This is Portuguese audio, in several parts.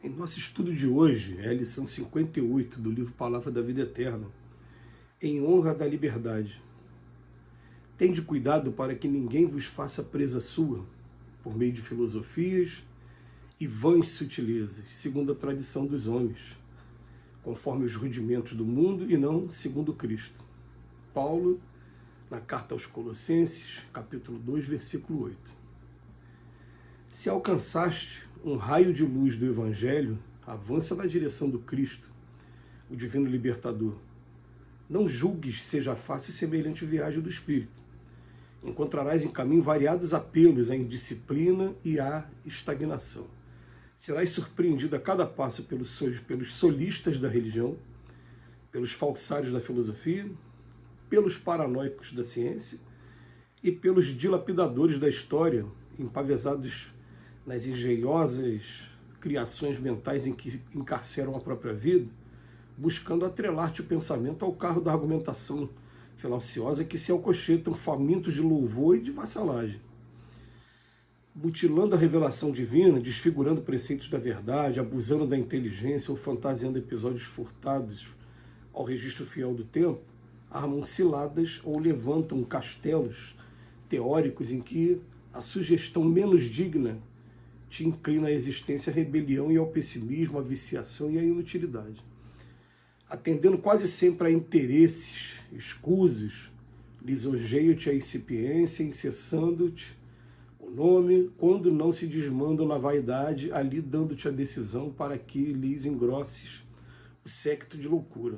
Em nosso estudo de hoje, é a lição 58 do livro Palavra da Vida Eterna, em honra da liberdade. Tende cuidado para que ninguém vos faça presa sua, por meio de filosofias e vãs sutilezas, segundo a tradição dos homens, conforme os rudimentos do mundo e não segundo Cristo. Paulo, na carta aos Colossenses, capítulo 2, versículo 8. Se alcançaste um raio de luz do Evangelho, avança na direção do Cristo, o divino libertador. Não julgues seja fácil semelhante viagem do Espírito. Encontrarás em caminho variados apelos à indisciplina e à estagnação. Serás surpreendido a cada passo pelos solistas da religião, pelos falsários da filosofia, pelos paranoicos da ciência e pelos dilapidadores da história, empavesados nas engenhosas criações mentais em que encarceram a própria vida, buscando atrelar-te o pensamento ao carro da argumentação falaciosa que se alcochetam famintos de louvor e de vassalagem. Mutilando a revelação divina, desfigurando preceitos da verdade, abusando da inteligência ou fantasiando episódios furtados ao registro fiel do tempo, armam ciladas ou levantam castelos teóricos em que a sugestão menos digna te inclina à existência, à rebelião e ao pessimismo, à viciação e à inutilidade. Atendendo quase sempre a interesses escusos, lisonjeio-te a incipiência, incessando-te o nome, quando não se desmandam na vaidade, ali dando-te a decisão para que lhes engrosses o séquito de loucura.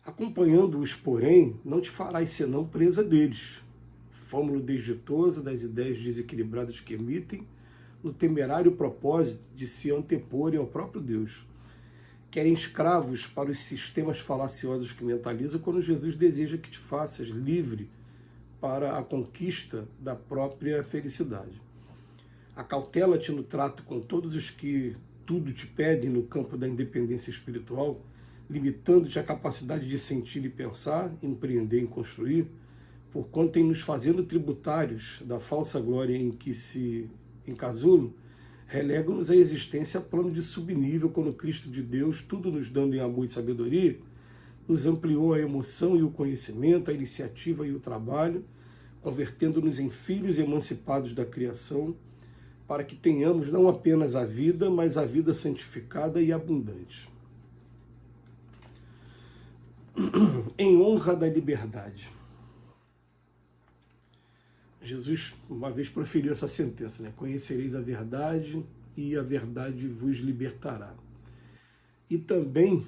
Acompanhando-os, porém, não te farás senão presa deles, fômulo desditosa das ideias desequilibradas que emitem, no temerário propósito de se anteporem ao próprio Deus. Querem escravos para os sistemas falaciosos que mentalizam, quando Jesus deseja que te faças livre para a conquista da própria felicidade. Acautela-te no trato com todos os que tudo te pedem no campo da independência espiritual, limitando-te a capacidade de sentir e pensar, empreender e construir, porquanto em nos fazendo tributários da falsa glória em que se encasulam, relegam-nos à existência a plano de subnível, quando Cristo de Deus, tudo nos dando em amor e sabedoria, nos ampliou a emoção e o conhecimento, a iniciativa e o trabalho, convertendo-nos em filhos emancipados da criação, para que tenhamos não apenas a vida, mas a vida santificada e abundante. Em honra da liberdade. Jesus uma vez proferiu essa sentença, né? Conhecereis a verdade e a verdade vos libertará. E também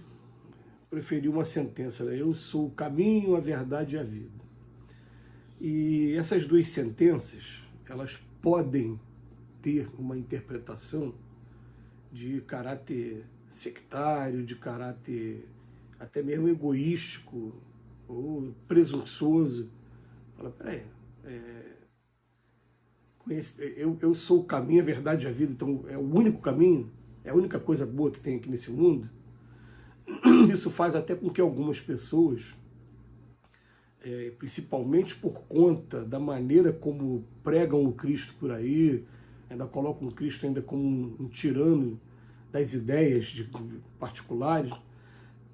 proferiu uma sentença, né? Eu sou o caminho, a verdade e a vida. E essas duas sentenças, elas podem ter uma interpretação de caráter sectário, de caráter até mesmo egoístico ou presunçoso. Fala, peraí, eu sou o caminho, a verdade e a vida, então é o único caminho, é a única coisa boa que tem aqui nesse mundo. Isso faz até com que algumas pessoas, principalmente por conta da maneira como pregam o Cristo por aí, ainda colocam o Cristo ainda como um tirano das ideias particulares,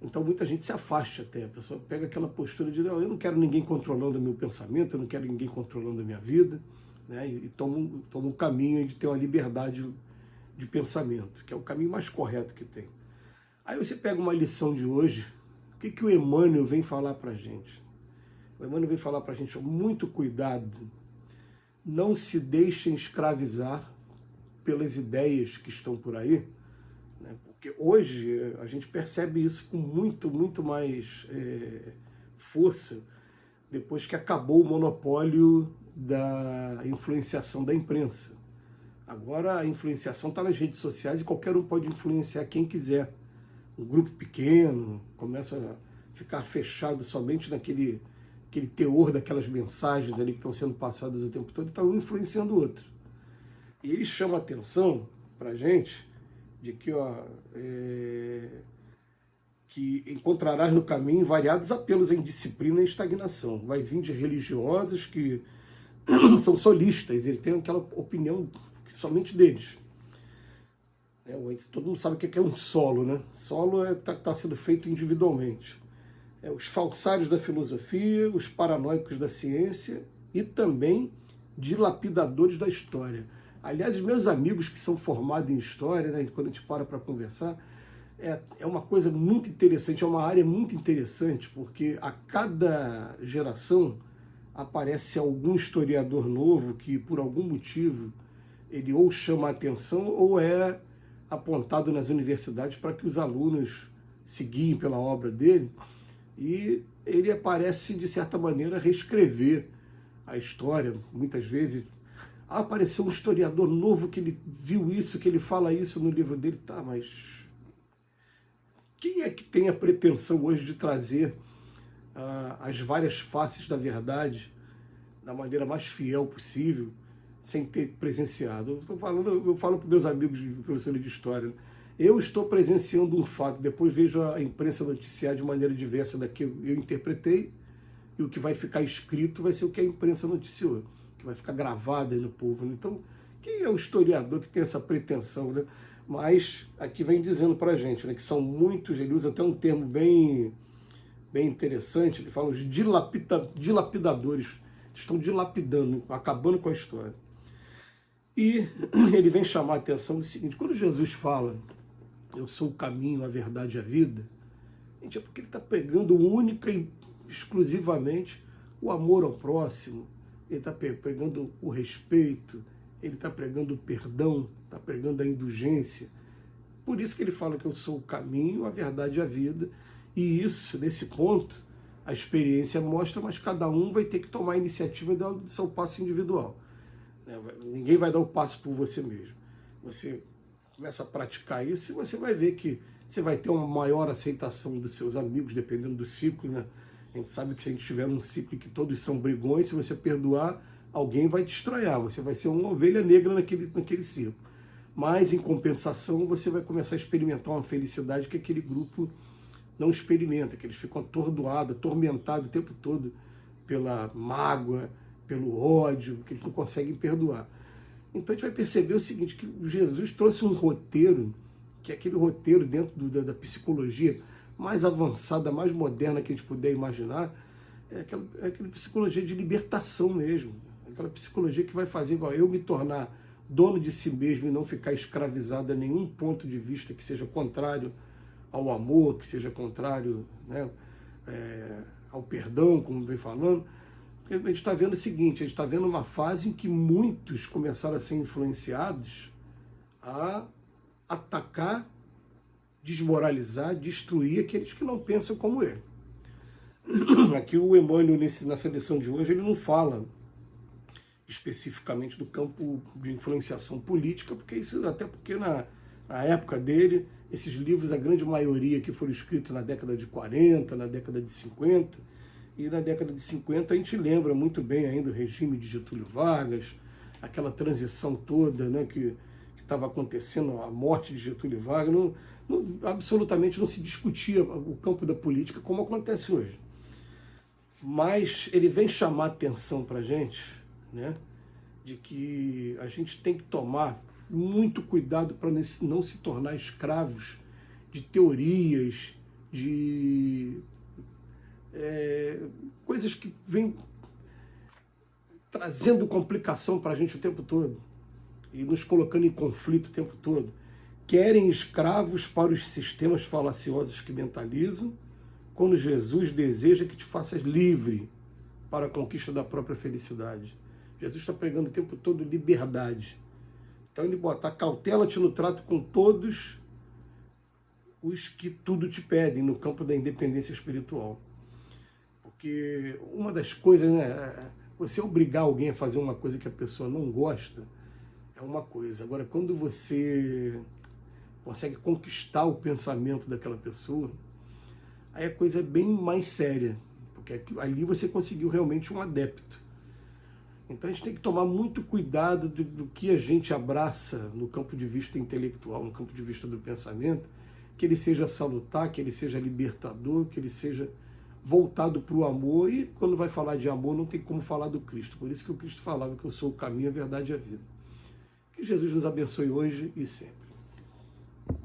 então muita gente se afasta até, a pessoa pega aquela postura de não, eu não quero ninguém controlando o meu pensamento, eu não quero ninguém controlando a minha vida, né? E toma um caminho de ter uma liberdade de pensamento, que é o caminho mais correto que tem. Aí você pega uma lição de hoje, o que o Emmanuel vem falar para a gente? O Emmanuel vem falar para a gente, muito cuidado, não se deixem escravizar pelas ideias que estão por aí, né? Porque hoje a gente percebe isso com muito mais força, depois que acabou o monopólio da influenciação da imprensa. Agora a influenciação está nas redes sociais e qualquer um pode influenciar quem quiser. Um grupo pequeno começa a ficar fechado somente naquele teor daquelas mensagens ali que estão sendo passadas o tempo todo e está um influenciando o outro. E ele chama a atenção para a gente de que, que encontrarás no caminho variados apelos à indisciplina e estagnação. Vai vir de religiosos que são solistas, ele tem aquela opinião somente deles. Todo mundo sabe o que é um solo, né? Solo tá sendo feito individualmente. Os falsários da filosofia, os paranoicos da ciência e também dilapidadores da história. Aliás, os meus amigos que são formados em história, né, quando a gente para conversar, é uma coisa muito interessante, é uma área muito interessante, porque a cada geração aparece algum historiador novo que, por algum motivo, ele ou chama a atenção ou é apontado nas universidades para que os alunos se guiem pela obra dele, e ele aparece, de certa maneira, reescrever a história. Muitas vezes apareceu um historiador novo que ele viu isso, que ele fala isso no livro dele. Tá, mas quem é que tem a pretensão hoje de trazer as várias faces da verdade da maneira mais fiel possível, sem ter presenciado? Eu falo para meus amigos professores de história, né? Eu estou presenciando um fato, depois vejo a imprensa noticiar de maneira diversa da que eu interpretei, e o que vai ficar escrito vai ser o que a imprensa noticiou, que vai ficar gravado aí no povo. Então, quem é o historiador que tem essa pretensão, né? Mas aqui vem dizendo para a gente, né, que são muitos, ele usa até um termo bem interessante, ele fala os dilapidadores, estão dilapidando, acabando com a história. E ele vem chamar a atenção do seguinte: quando Jesus fala, eu sou o caminho, a verdade e a vida, gente, é porque ele está pegando única e exclusivamente o amor ao próximo, ele está pegando o respeito, ele está pregando o perdão, está pregando a indulgência. Por isso que ele fala que eu sou o caminho, a verdade e a vida, e isso, nesse ponto, a experiência mostra, mas cada um vai ter que tomar a iniciativa do seu passo individual. Ninguém vai dar o passo por você mesmo. Você começa a praticar isso e você vai ver que você vai ter uma maior aceitação dos seus amigos, dependendo do ciclo, né? A gente sabe que se a gente tiver um ciclo que todos são brigões, se você perdoar, alguém vai te estranhar, você vai ser uma ovelha negra naquele ciclo. Mas, em compensação, você vai começar a experimentar uma felicidade que aquele grupo não experimenta, que eles ficam atordoados, atormentados o tempo todo pela mágoa, pelo ódio, que eles não conseguem perdoar. Então a gente vai perceber o seguinte, que Jesus trouxe um roteiro, que é aquele roteiro dentro da psicologia mais avançada, mais moderna que a gente puder imaginar, aquela psicologia de libertação mesmo, aquela psicologia que vai fazer igual eu me tornar dono de si mesmo e não ficar escravizado a nenhum ponto de vista que seja contrário ao amor, que seja contrário, né, ao perdão, como vem falando. Porque a gente está vendo o seguinte, a gente está vendo uma fase em que muitos começaram a ser influenciados a atacar, desmoralizar, destruir aqueles que não pensam como ele. Aqui o Emmanuel, nessa lição de hoje, ele não fala especificamente do campo de influenciação política, até porque na época dele, esses livros, a grande maioria que foram escritos na década de 40, na década de 50, e na década de 50 a gente lembra muito bem ainda o regime de Getúlio Vargas, aquela transição toda, né, que estava acontecendo, a morte de Getúlio Vargas, absolutamente não se discutia o campo da política como acontece hoje. Mas ele vem chamar atenção para a gente, né, de que a gente tem que tomar muito cuidado para não se tornar escravos de teorias, de coisas que vêm trazendo complicação para a gente o tempo todo e nos colocando em conflito o tempo todo. Querem escravos para os sistemas falaciosos que mentalizam, quando Jesus deseja que te faças livre para a conquista da própria felicidade. Jesus está pregando o tempo todo liberdade. Então ele bota: cautela-te no trato com todos os que tudo te pedem, no campo da independência espiritual. Porque uma das coisas, né, você obrigar alguém a fazer uma coisa que a pessoa não gosta, é uma coisa. Agora, quando você consegue conquistar o pensamento daquela pessoa, aí a coisa é bem mais séria, porque ali você conseguiu realmente um adepto. Então a gente tem que tomar muito cuidado do que a gente abraça no campo de vista intelectual, no campo de vista do pensamento, que ele seja salutar, que ele seja libertador, que ele seja voltado para o amor. E quando vai falar de amor não tem como falar do Cristo. Por isso que o Cristo falava que eu sou o caminho, a verdade e a vida. Que Jesus nos abençoe hoje e sempre.